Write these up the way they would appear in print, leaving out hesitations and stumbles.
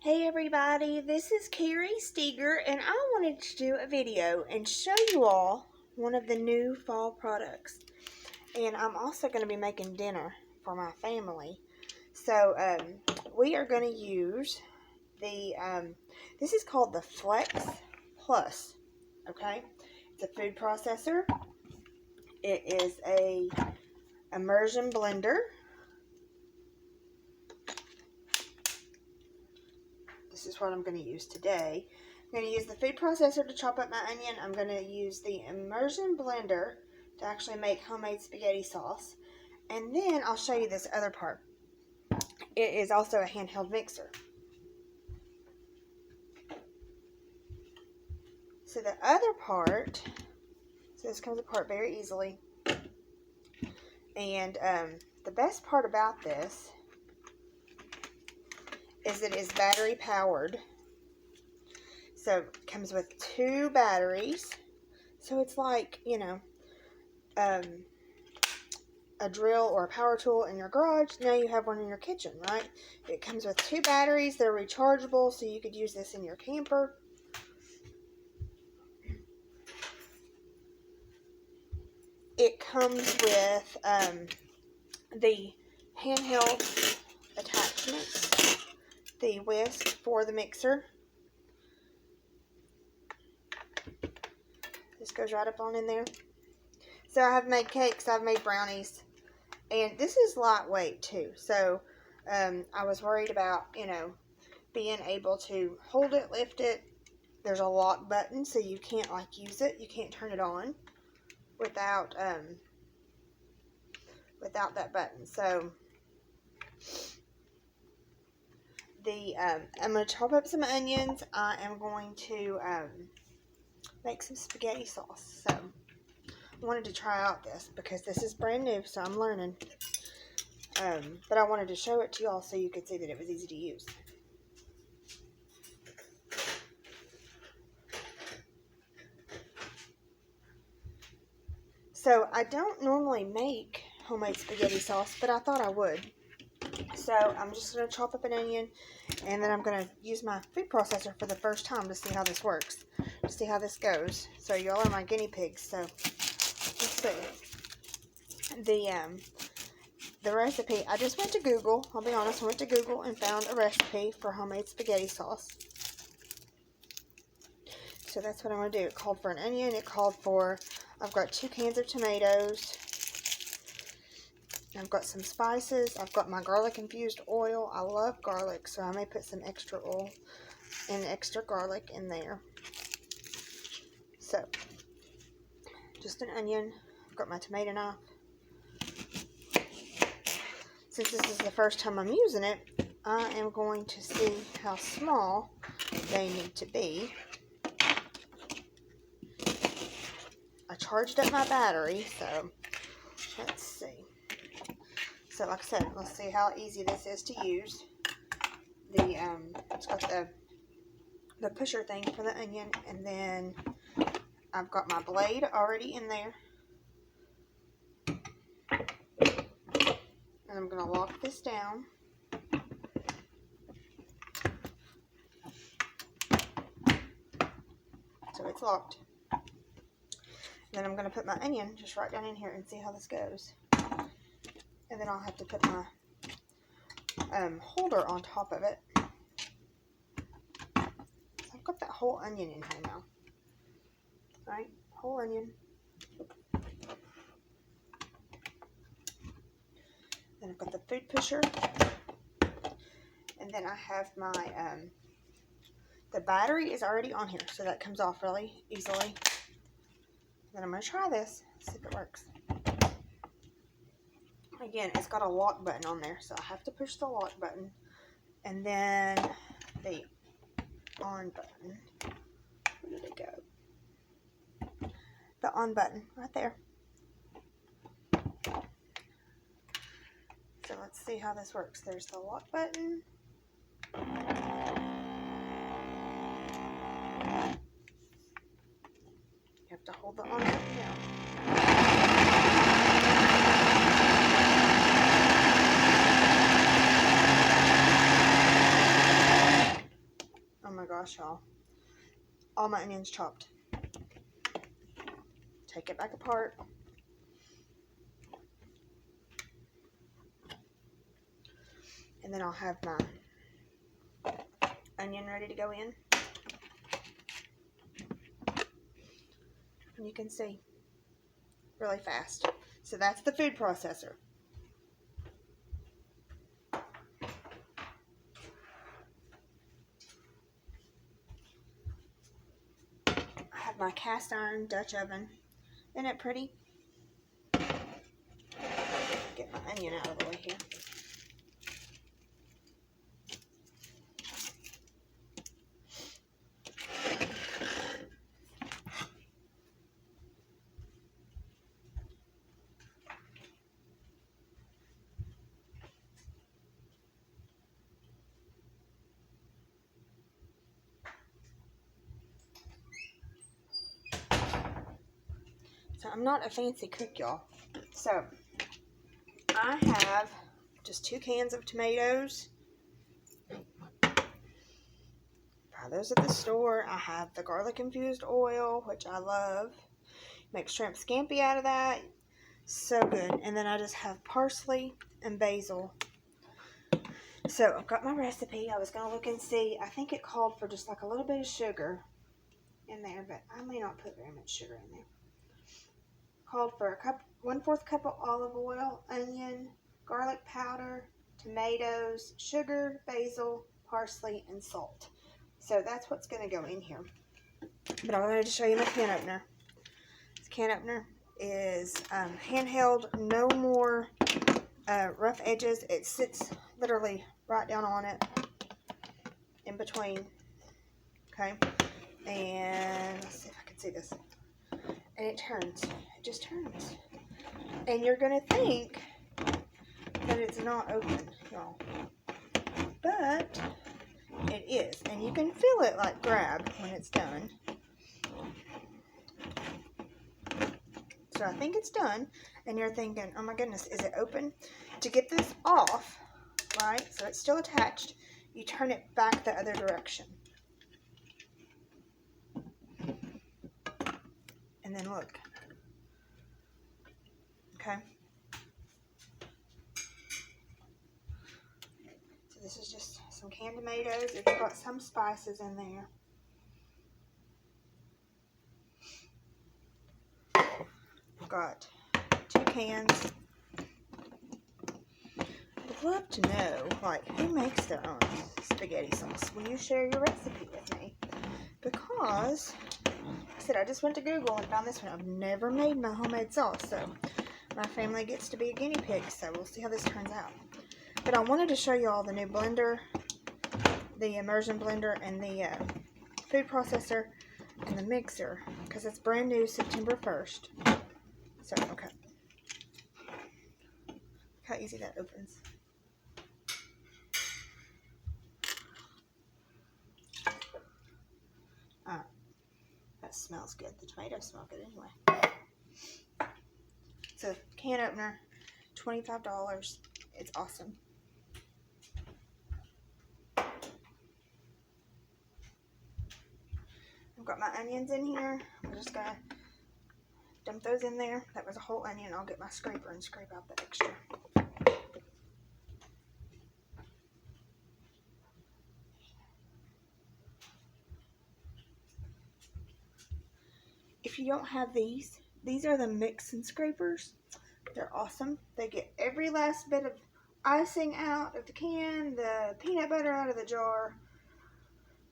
Hey everybody, this is Carrie Steger and I wanted to do a video and show you all one of the new fall products. And I'm also going to be making dinner for my family. So we are going to use the, this is called the Flex Plus, okay? It's a food processor. It is a immersion blender. This is what I'm going to use today. I'm going to use the food processor to chop up my onion. I'm going to use the immersion blender to actually make homemade spaghetti sauce. And then I'll show you this other part. It is also a handheld mixer. So the other part, so this comes apart very easily. And the best part about this is it is battery powered. So it comes with 2 batteries. So it's like, you know, a drill or a power tool in your garage. Now you have one in your kitchen, right? It comes with 2 batteries. They're rechargeable, so you could use this in your camper. It comes with the handheld attachments, the whisk for the mixer. This goes right up on in there. So I have made cakes, I've made brownies, and this is lightweight too. So I was worried about, you know, being able to hold it, lift it. There's a lock button, so you can't like use it. You can't turn it on without that button. So I'm going to chop up some onions. I am going to make some spaghetti sauce. So I wanted to try out this because this is brand new, so I'm learning. But I wanted to show it to y'all so you could see that it was easy to use. So I don't normally make homemade spaghetti sauce, but I thought I would. So I'm just going to chop up an onion, and then I'm going to use my food processor for the first time to see how this works, to see how this goes. So y'all are my guinea pigs. So let's see. The recipe, I just went to Google. I'll be honest, I went to Google and found a recipe for homemade spaghetti sauce. So that's what I'm going to do. It called for an onion. It called for, I've got 2 cans of tomatoes. I've got some spices. I've got my garlic infused oil. I love garlic, so I may put some extra oil and extra garlic in there. So, just an onion. I've got my tomato knife. Since this is the first time I'm using it, I am going to see how small they need to be. I charged up my battery, so let's see. So like I said, let's see how easy this is to use. It's got the pusher thing for the onion, and then I've got my blade already in there. And I'm going to lock this down. So it's locked. Then I'm going to put my onion just right down in here and see how this goes. And then I'll have to put my holder on top of it. So I've got that whole onion in here now. Right? Whole onion. Then I've got the food pusher. And then I have my, the battery is already on here, so that comes off really easily. Then I'm going to try this, see if it works. Again, it's got a lock button on there, so I have to push the lock button. And then the on button. Where did it go? The on button, right there. So let's see how this works. There's the lock button. You have to hold the on button down. gosh, y'all. All my onions chopped. Take it back apart. And then I'll have my onion ready to go in. And you can see really fast. So that's the food processor. I have my cast iron Dutch oven. Isn't it pretty? Get my onion out of the way here. So I'm not a fancy cook, y'all. So I have just 2 cans of tomatoes. Buy those at the store. I have the garlic infused oil, which I love. Make shrimp scampi out of that. So good. And then I just have parsley and basil. So I've got my recipe. I was going to look and see. I think it called for just like a little bit of sugar in there, but I may not put very much sugar in there. Called for 1/4 cup of olive oil, onion, garlic powder, tomatoes, sugar, basil, parsley, and salt. So that's what's going to go in here. But I wanted to show you my can opener. This can opener is handheld, no more rough edges. It sits literally right down on it, in between. Okay, and let's see if I can see this. And it turns. It just turns. And you're gonna think that it's not open, y'all, but it is, and you can feel it like grab when it's done. So I think it's done, and you're thinking, oh my goodness, is it open? To get this off, right, so it's still attached, you turn it back the other direction. And then look. Okay. So this is just some canned tomatoes. It's got some spices in there. I've got 2 cans. I'd love to know, like, who makes their own spaghetti sauce? Will you share your recipe with me? Because, like I said, I just went to Google and found this one. I've never made my homemade sauce, so my family gets to be a guinea pig, so we'll see how this turns out. But I wanted to show you all the new blender, the immersion blender, and the food processor, and the mixer, because it's brand new, September 1st. So, okay. Look how easy that opens. That smells good. The tomatoes smell good anyway. So, can opener, $25. It's awesome. I've got my onions in here. I'm just going to dump those in there. That was a whole onion. I'll get my scraper and scrape out the extra. If you don't have these are the mix and scrapers. They're awesome. They get every last bit of icing out of the can, the peanut butter out of the jar.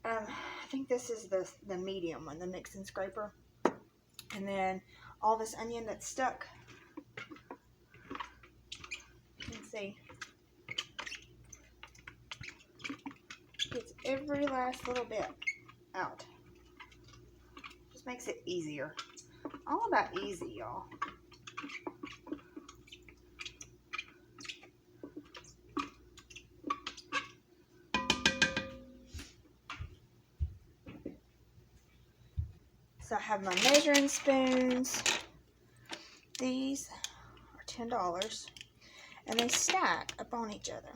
I think this is the medium one, the mix and scraper. And then all this onion that's stuck. You can see. Gets every last little bit out. Just makes it easier. All about easy, y'all. So I have my measuring spoons. These are $10, and they stack up on each other.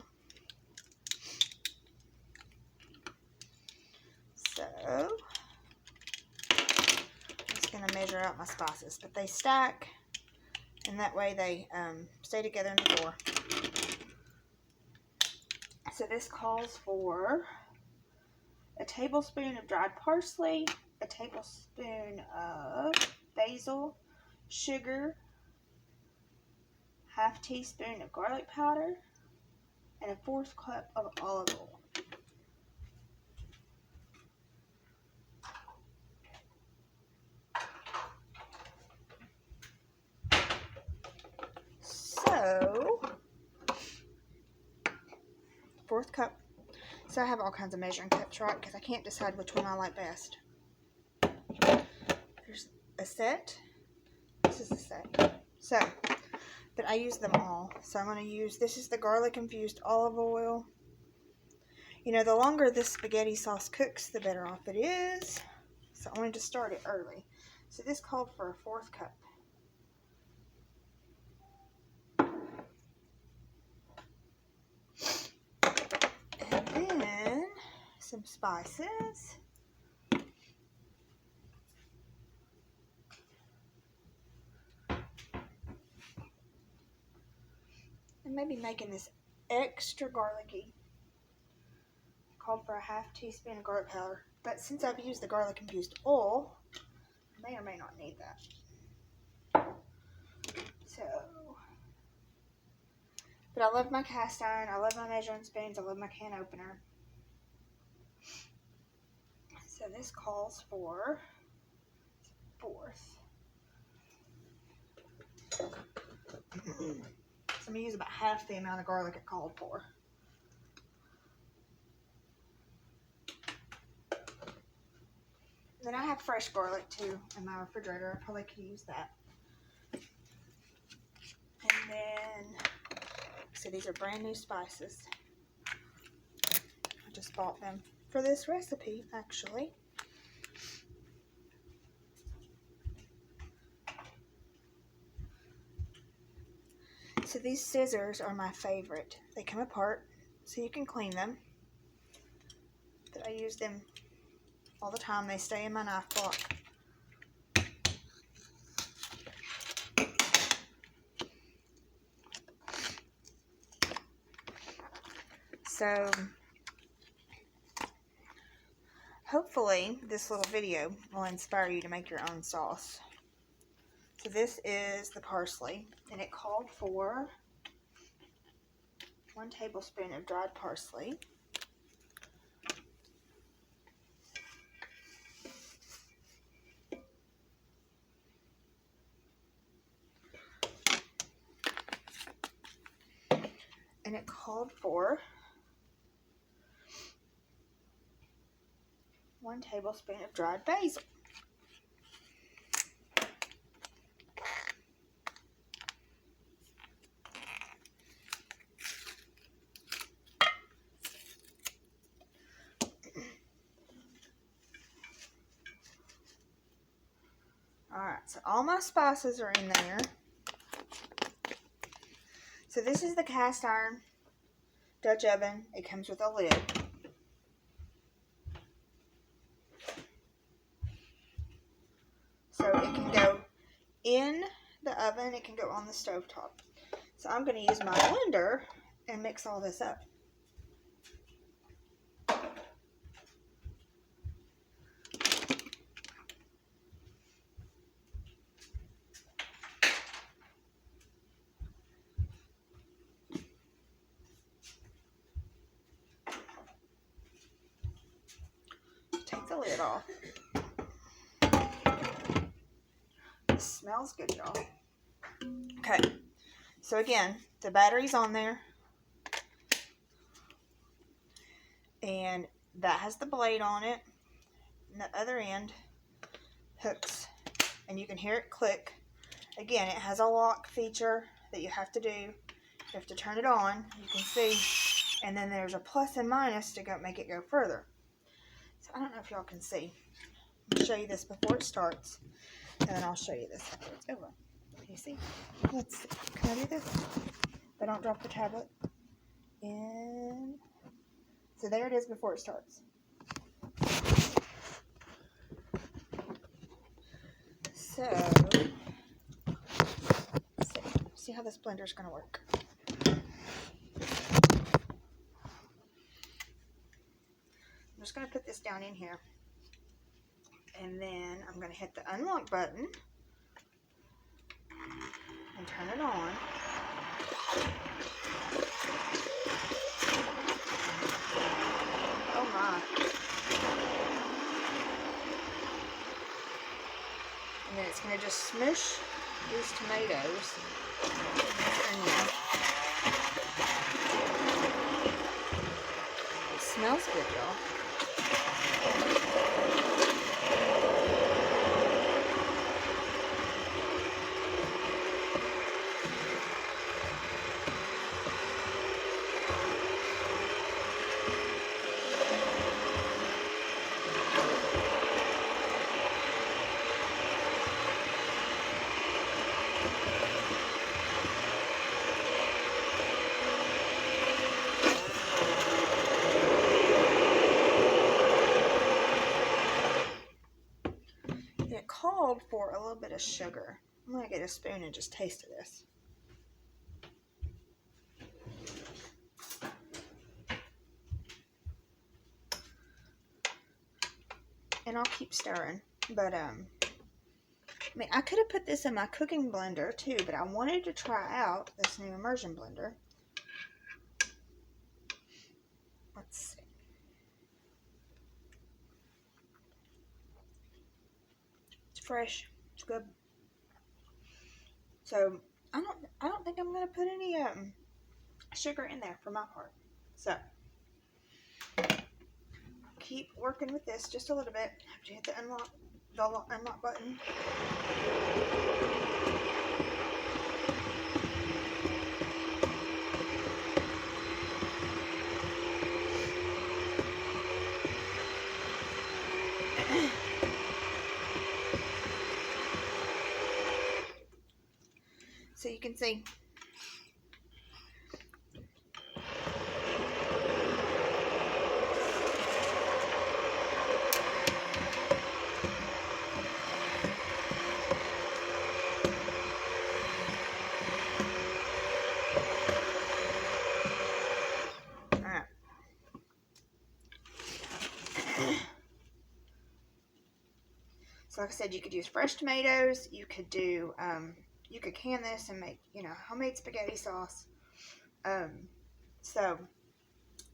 So, I'm just going to measure out my spices. But they stack, and that way they stay together in the drawer. So this calls for a tablespoon of dried parsley, a tablespoon of basil, sugar, half teaspoon of garlic powder, and a 1/4 cup of olive oil. So, 1/4 cup. So I have all kinds of measuring cups, right? Because I can't decide which one I like best. There's a set. This is a set. So, but I use them all. So I'm going to use, this is the garlic infused olive oil. You know, the longer this spaghetti sauce cooks, the better off it is. So I wanted to start it early. So this called for a 1/4 cup. And then some spices. And maybe making this extra garlicky. Called for a half teaspoon of garlic powder. But since I've used the garlic infused oil, I may or may not need that. So, but I love my cast iron, I love my measuring spoons, I love my can opener. So this calls for 1/4. So I'm going to use about half the amount of garlic it called for. Then I have fresh garlic too in my refrigerator. I probably could use that. And then, so these are brand new spices. I just bought them for this recipe, actually. So these scissors are my favorite. They come apart, so you can clean them. But I use them all the time. They stay in my knife block. So, hopefully this little video will inspire you to make your own sauce. So this is the parsley, and it called for 1 tablespoon of dried parsley. And it called for 1 tablespoon of dried basil. Alright, so all my spices are in there. So this is the cast iron Dutch oven. It comes with a lid. So it can go in the oven, it can go on the stovetop. So I'm going to use my blender and mix all this up. Take the lid off. It smells good, y'all. Okay, so again, the battery's on there. And that has the blade on it. And the other end hooks. And you can hear it click. Again, it has a lock feature that you have to do. You have to turn it on. You can see. And then there's a plus and minus to go make it go further. So I don't know if y'all can see. I'll show you this before it starts. And then I'll show you this after it's over. Can you see? Let's see. Can I do this? But don't drop the tablet. And so there it is before it starts. So, let's see how this blender is going to work. I'm just going to put this down in here. And then I'm going to hit the unlock button and turn it on. Oh my. And then it's going to just smush these tomatoes. It smells good, y'all. It called for a little bit of sugar. I'm going to get a spoon and just taste this. And I'll keep stirring. But, I mean, I could have put this in my cooking blender too, but I wanted to try out this new immersion blender. Let's see. It's fresh. It's good. So I don't think I'm gonna put any sugar in there for my part. So keep working with this just a little bit. Have to hit the unlock button. So you can see. Alright. So like I said, you could use fresh tomatoes. You could do, you could can this and make, you know, homemade spaghetti sauce. So let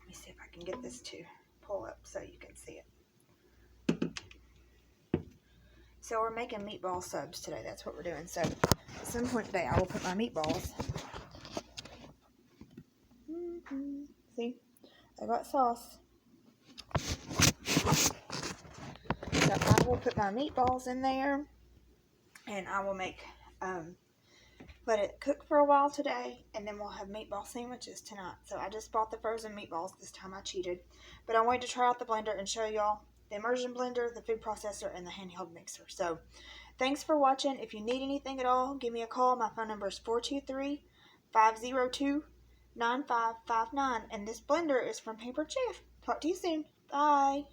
me see if I can get this to pull up so you can see it. So we're making meatball subs today. That's what we're doing. So at some point today, I will put my meatballs. See, I got sauce. So I will put my meatballs in there, and I will make, let it cook for a while today, and then we'll have meatball sandwiches tonight. So I just bought the frozen meatballs. This time I cheated. But I wanted to try out the blender and show y'all the immersion blender, the food processor, and the handheld mixer. So thanks for watching. If you need anything at all, give me a call. My phone number is 423-502-9559. And this blender is from Pampered Chef. Talk to you soon. Bye.